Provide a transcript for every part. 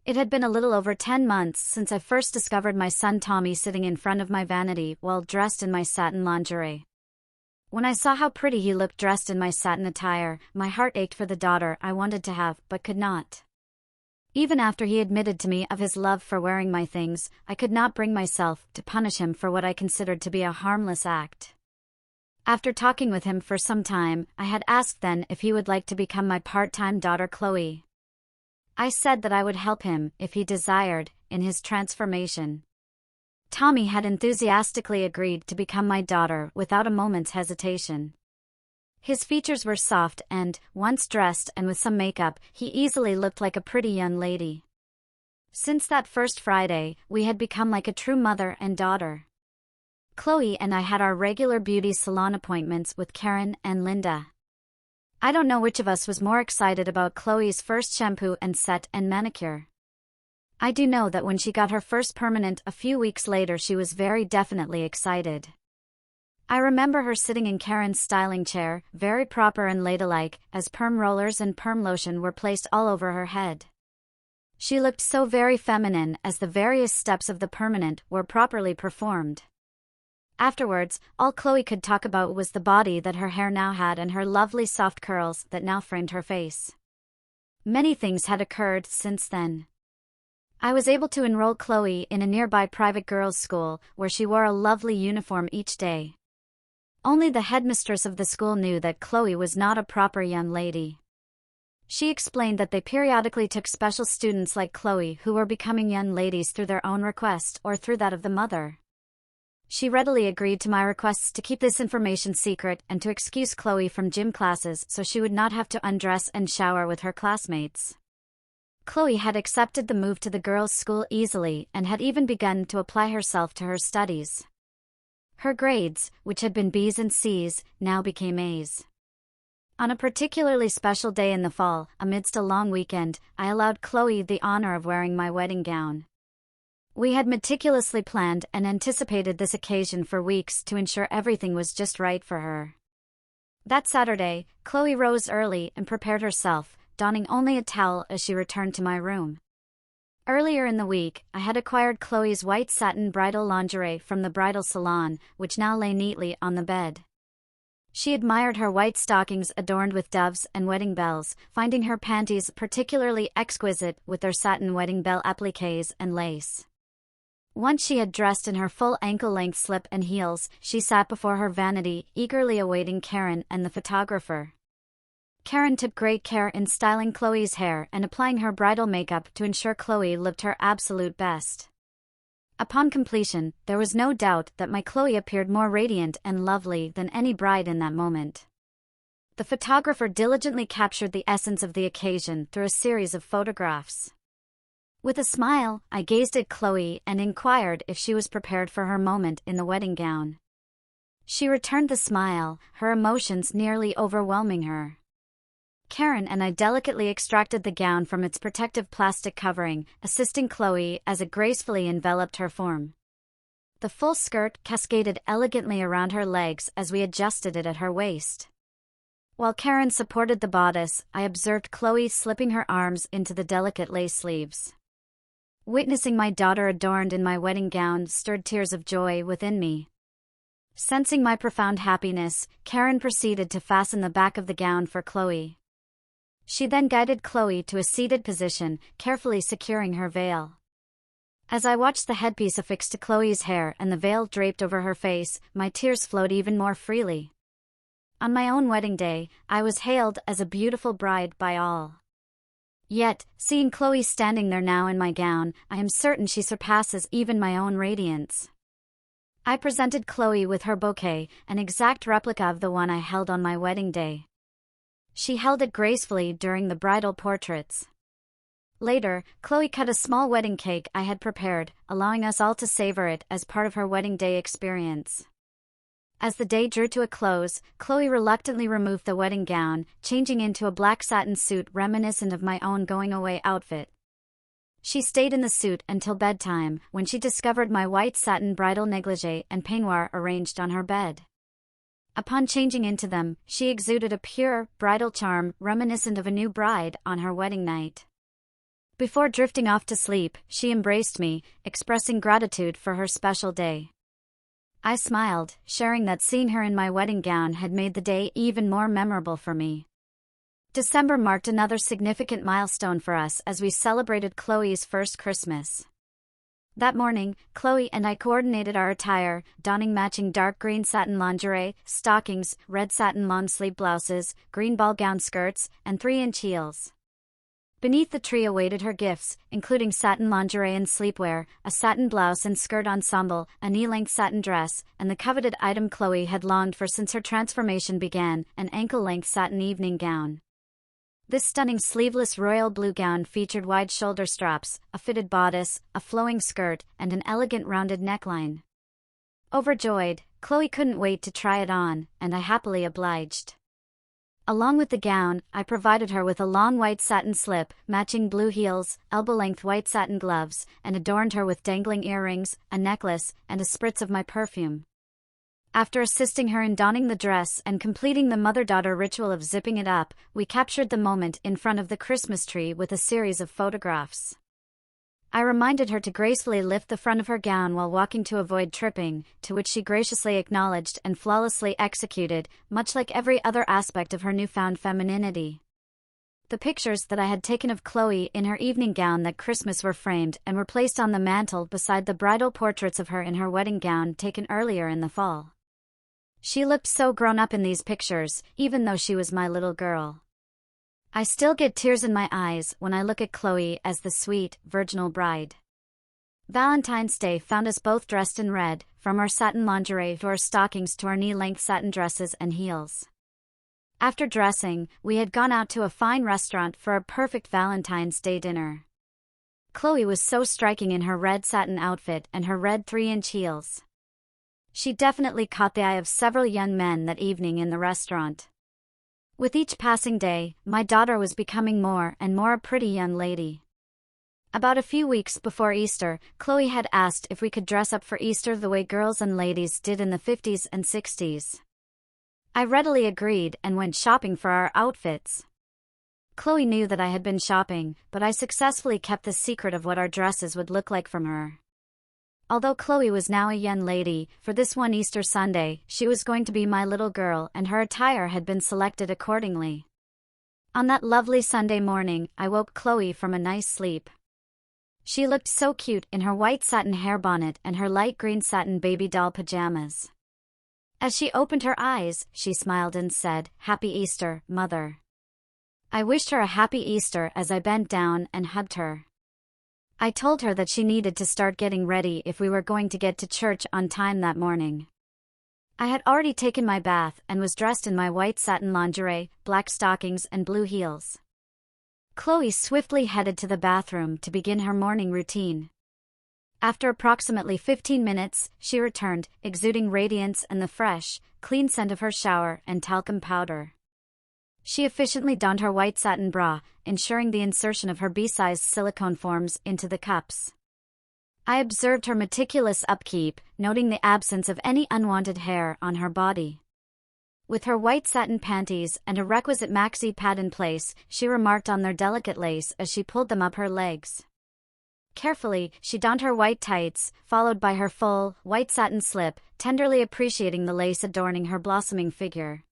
It had been a little over 10 months since I first discovered my son Tommy sitting in front of my vanity while dressed in my satin lingerie. When I saw how pretty he looked dressed in my satin attire, my heart ached for the daughter I wanted to have but could not. Even after he admitted to me of his love for wearing my things, I could not bring myself to punish him for what I considered to be a harmless act. After talking with him for some time, I had asked then if he would like to become my part-time daughter Chloe. I said that I would help him, if he desired, in his transformation. Tommy had enthusiastically agreed to become my daughter without a moment's hesitation. His features were soft and, once dressed and with some makeup, he easily looked like a pretty young lady. Since that first Friday, we had become like a true mother and daughter. Chloe and I had our regular beauty salon appointments with Karen and Linda. I don't know which of us was more excited about Chloe's first shampoo and set and manicure. I do know that when she got her first permanent a few weeks later, she was very definitely excited. I remember her sitting in Karen's styling chair, very proper and ladylike, as perm rollers and perm lotion were placed all over her head. She looked so very feminine as the various steps of the permanent were properly performed. Afterwards, all Chloe could talk about was the body that her hair now had and her lovely soft curls that now framed her face. Many things had occurred since then. I was able to enroll Chloe in a nearby private girls' school, where she wore a lovely uniform each day. Only the headmistress of the school knew that Chloe was not a proper young lady. She explained that they periodically took special students like Chloe who were becoming young ladies through their own request or through that of the mother. She readily agreed to my requests to keep this information secret and to excuse Chloe from gym classes so she would not have to undress and shower with her classmates. Chloe had accepted the move to the girls' school easily and had even begun to apply herself to her studies. Her grades, which had been B's and C's, now became A's. On a particularly special day in the fall, amidst a long weekend, I allowed Chloe the honor of wearing my wedding gown. We had meticulously planned and anticipated this occasion for weeks to ensure everything was just right for her. That Saturday, Chloe rose early and prepared herself, donning only a towel as she returned to my room. Earlier in the week, I had acquired Chloe's white satin bridal lingerie from the bridal salon, which now lay neatly on the bed. She admired her white stockings adorned with doves and wedding bells, finding her panties particularly exquisite with their satin wedding bell appliques and lace. Once she had dressed in her full ankle-length slip and heels, she sat before her vanity, eagerly awaiting Karen and the photographer. Karen took great care in styling Chloe's hair and applying her bridal makeup to ensure Chloe looked her absolute best. Upon completion, there was no doubt that my Chloe appeared more radiant and lovely than any bride in that moment. The photographer diligently captured the essence of the occasion through a series of photographs. With a smile, I gazed at Chloe and inquired if she was prepared for her moment in the wedding gown. She returned the smile, her emotions nearly overwhelming her. Karen and I delicately extracted the gown from its protective plastic covering, assisting Chloe as it gracefully enveloped her form. The full skirt cascaded elegantly around her legs as we adjusted it at her waist. While Karen supported the bodice, I observed Chloe slipping her arms into the delicate lace sleeves. Witnessing my daughter adorned in my wedding gown stirred tears of joy within me. Sensing my profound happiness, Karen proceeded to fasten the back of the gown for Chloe. She then guided Chloe to a seated position, carefully securing her veil. As I watched the headpiece affixed to Chloe's hair and the veil draped over her face, my tears flowed even more freely. On my own wedding day, I was hailed as a beautiful bride by all. Yet, seeing Chloe standing there now in my gown, I am certain she surpasses even my own radiance. I presented Chloe with her bouquet, an exact replica of the one I held on my wedding day. She held it gracefully during the bridal portraits. Later, Chloe cut a small wedding cake I had prepared, allowing us all to savor it as part of her wedding day experience. As the day drew to a close, Chloe reluctantly removed the wedding gown, changing into a black satin suit reminiscent of my own going-away outfit. She stayed in the suit until bedtime, when she discovered my white satin bridal negligee and peignoir arranged on her bed. Upon changing into them, she exuded a pure, bridal charm reminiscent of a new bride on her wedding night. Before drifting off to sleep, she embraced me, expressing gratitude for her special day. I smiled, sharing that seeing her in my wedding gown had made the day even more memorable for me. December marked another significant milestone for us as we celebrated Chloe's first Christmas. That morning, Chloe and I coordinated our attire, donning matching dark green satin lingerie, stockings, red satin long-sleeve blouses, green ball gown skirts, and 3-inch heels. Beneath the tree awaited her gifts, including satin lingerie and sleepwear, a satin blouse and skirt ensemble, a knee-length satin dress, and the coveted item Chloe had longed for since her transformation began, an ankle-length satin evening gown. This stunning sleeveless royal blue gown featured wide shoulder straps, a fitted bodice, a flowing skirt, and an elegant rounded neckline. Overjoyed, Chloe couldn't wait to try it on, and I happily obliged. Along with the gown, I provided her with a long white satin slip, matching blue heels, elbow-length white satin gloves, and adorned her with dangling earrings, a necklace, and a spritz of my perfume. After assisting her in donning the dress and completing the mother-daughter ritual of zipping it up, we captured the moment in front of the Christmas tree with a series of photographs. I reminded her to gracefully lift the front of her gown while walking to avoid tripping, to which she graciously acknowledged and flawlessly executed, much like every other aspect of her newfound femininity. The pictures that I had taken of Chloe in her evening gown that Christmas were framed and were placed on the mantel beside the bridal portraits of her in her wedding gown taken earlier in the fall. She looked so grown up in these pictures, even though she was my little girl. I still get tears in my eyes when I look at Chloe as the sweet, virginal bride. Valentine's Day found us both dressed in red, from our satin lingerie to our stockings to our knee-length satin dresses and heels. After dressing, we had gone out to a fine restaurant for a perfect Valentine's Day dinner. Chloe was so striking in her red satin outfit and her red 3-inch heels. She definitely caught the eye of several young men that evening in the restaurant. With each passing day, my daughter was becoming more and more a pretty young lady. About a few weeks before Easter, Chloe had asked if we could dress up for Easter the way girls and ladies did in the 50s and 60s. I readily agreed and went shopping for our outfits. Chloe knew that I had been shopping, but I successfully kept the secret of what our dresses would look like from her. Although Chloe was now a young lady, for this one Easter Sunday, she was going to be my little girl and her attire had been selected accordingly. On that lovely Sunday morning, I woke Chloe from a nice sleep. She looked so cute in her white satin hair bonnet and her light green satin baby doll pajamas. As she opened her eyes, she smiled and said, "Happy Easter, Mother." I wished her a happy Easter as I bent down and hugged her. I told her that she needed to start getting ready if we were going to get to church on time that morning. I had already taken my bath and was dressed in my white satin lingerie, black stockings and blue heels. Chloe swiftly headed to the bathroom to begin her morning routine. After approximately 15 minutes, she returned, exuding radiance and the fresh, clean scent of her shower and talcum powder. She efficiently donned her white satin bra, ensuring the insertion of her B-sized silicone forms into the cups. I observed her meticulous upkeep, noting the absence of any unwanted hair on her body. With her white satin panties and a requisite maxi pad in place, she remarked on their delicate lace as she pulled them up her legs. Carefully, she donned her white tights, followed by her full, white satin slip, tenderly appreciating the lace adorning her blossoming figure.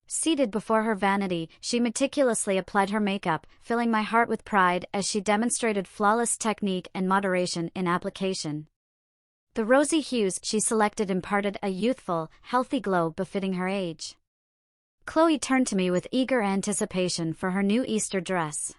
Seated before her vanity, she meticulously applied her makeup, filling my heart with pride as she demonstrated flawless technique and moderation in application. The rosy hues she selected imparted a youthful, healthy glow befitting her age. Chloe turned to me with eager anticipation for her new Easter dress.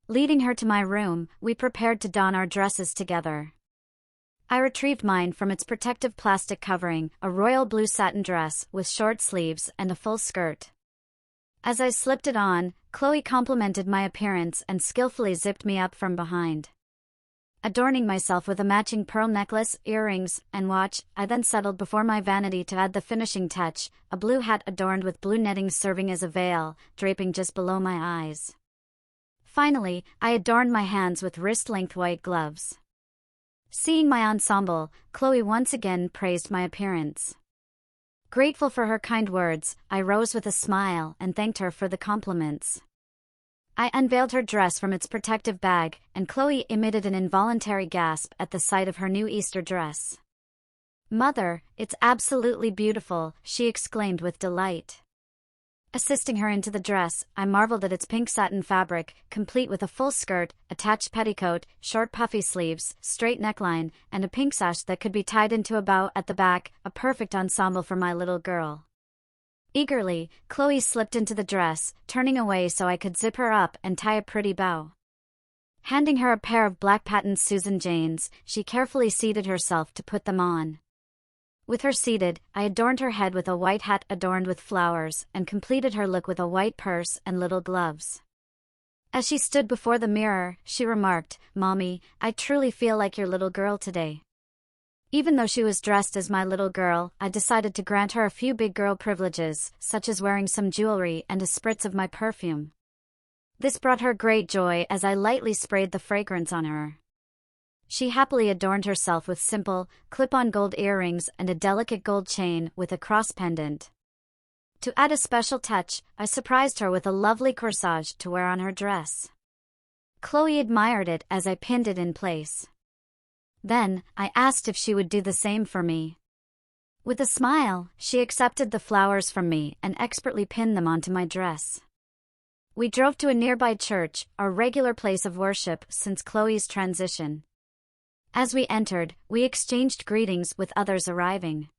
Leading her to my room, we prepared to don our dresses together. I retrieved mine from its protective plastic covering, a royal blue satin dress with short sleeves and a full skirt. As I slipped it on, Chloe complimented my appearance and skillfully zipped me up from behind. Adorning myself with a matching pearl necklace, earrings, and watch, I then settled before my vanity to add the finishing touch, a blue hat adorned with blue netting serving as a veil, draping just below my eyes. Finally, I adorned my hands with wrist-length white gloves. Seeing my ensemble, Chloe once again praised my appearance. Grateful for her kind words, I rose with a smile and thanked her for the compliments. I unveiled her dress from its protective bag, and Chloe emitted an involuntary gasp at the sight of her new Easter dress. "Mother, it's absolutely beautiful," she exclaimed with delight. Assisting her into the dress, I marveled at its pink satin fabric, complete with a full skirt, attached petticoat, short puffy sleeves, straight neckline, and a pink sash that could be tied into a bow at the back, a perfect ensemble for my little girl. Eagerly, Chloe slipped into the dress, turning away so I could zip her up and tie a pretty bow. Handing her a pair of black patent Susan Janes, she carefully seated herself to put them on. With her seated, I adorned her head with a white hat adorned with flowers and completed her look with a white purse and little gloves. As she stood before the mirror, she remarked, "Mommy, I truly feel like your little girl today." Even though she was dressed as my little girl, I decided to grant her a few big girl privileges, such as wearing some jewelry and a spritz of my perfume. This brought her great joy as I lightly sprayed the fragrance on her. She happily adorned herself with simple, clip-on gold earrings and a delicate gold chain with a cross pendant. To add a special touch, I surprised her with a lovely corsage to wear on her dress. Chloe admired it as I pinned it in place. Then, I asked if she would do the same for me. With a smile, she accepted the flowers from me and expertly pinned them onto my dress. We drove to a nearby church, our regular place of worship since Chloe's transition. As we entered, we exchanged greetings with others arriving.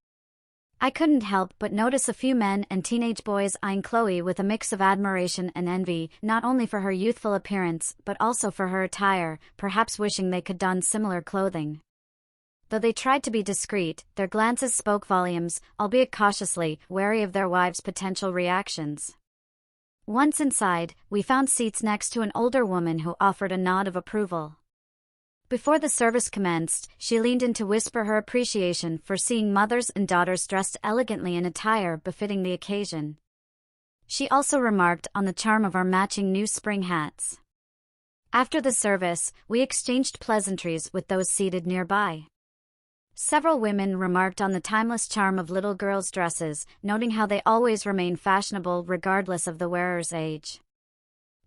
I couldn't help but notice a few men and teenage boys eyeing Chloe with a mix of admiration and envy, not only for her youthful appearance but also for her attire, perhaps wishing they could don similar clothing. Though they tried to be discreet, their glances spoke volumes, albeit cautiously, wary of their wives' potential reactions. Once inside, we found seats next to an older woman who offered a nod of approval. Before the service commenced, she leaned in to whisper her appreciation for seeing mothers and daughters dressed elegantly in attire befitting the occasion. She also remarked on the charm of our matching new spring hats. After the service, we exchanged pleasantries with those seated nearby. Several women remarked on the timeless charm of little girls' dresses, noting how they always remain fashionable regardless of the wearer's age.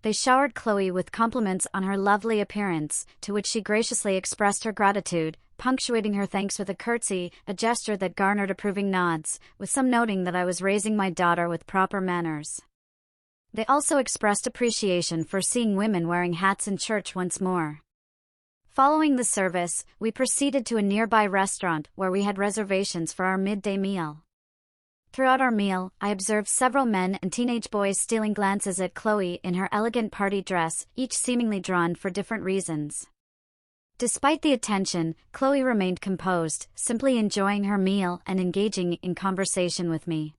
They showered Chloe with compliments on her lovely appearance, to which she graciously expressed her gratitude, punctuating her thanks with a curtsy, a gesture that garnered approving nods, with some noting that I was raising my daughter with proper manners. They also expressed appreciation for seeing women wearing hats in church once more. Following the service, we proceeded to a nearby restaurant where we had reservations for our midday meal. Throughout our meal, I observed several men and teenage boys stealing glances at Chloe in her elegant party dress, each seemingly drawn for different reasons. Despite the attention, Chloe remained composed, simply enjoying her meal and engaging in conversation with me.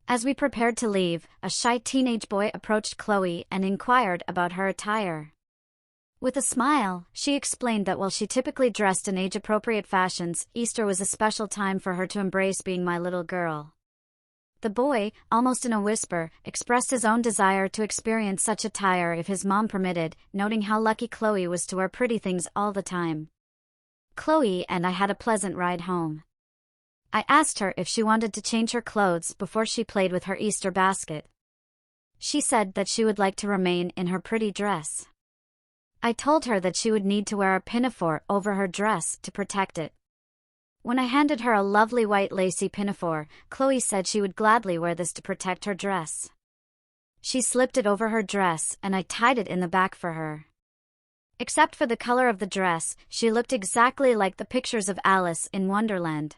As we prepared to leave, a shy teenage boy approached Chloe and inquired about her attire. With a smile, she explained that while she typically dressed in age-appropriate fashions, Easter was a special time for her to embrace being my little girl. The boy, almost in a whisper, expressed his own desire to experience such attire if his mom permitted, noting how lucky Chloe was to wear pretty things all the time. Chloe and I had a pleasant ride home. I asked her if she wanted to change her clothes before she played with her Easter basket. She said that she would like to remain in her pretty dress. I told her that she would need to wear a pinafore over her dress to protect it. When I handed her a lovely white lacy pinafore, Chloe said she would gladly wear this to protect her dress. She slipped it over her dress and I tied it in the back for her. Except for the color of the dress, she looked exactly like the pictures of Alice in Wonderland.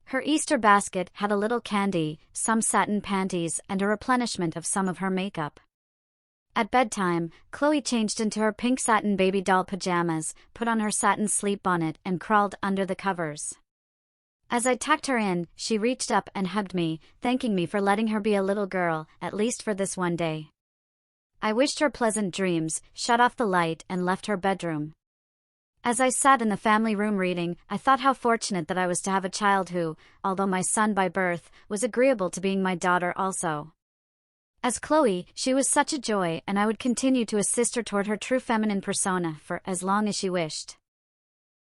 Her Easter basket had a little candy, some satin panties, and a replenishment of some of her makeup. At bedtime, Chloe changed into her pink satin baby doll pajamas, put on her satin sleep bonnet and crawled under the covers. As I tucked her in, she reached up and hugged me, thanking me for letting her be a little girl, at least for this one day. I wished her pleasant dreams, shut off the light and left her bedroom. As I sat in the family room reading, I thought how fortunate that I was to have a child who, although my son by birth, was agreeable to being my daughter also. As Chloe, she was such a joy and I would continue to assist her toward her true feminine persona for as long as she wished.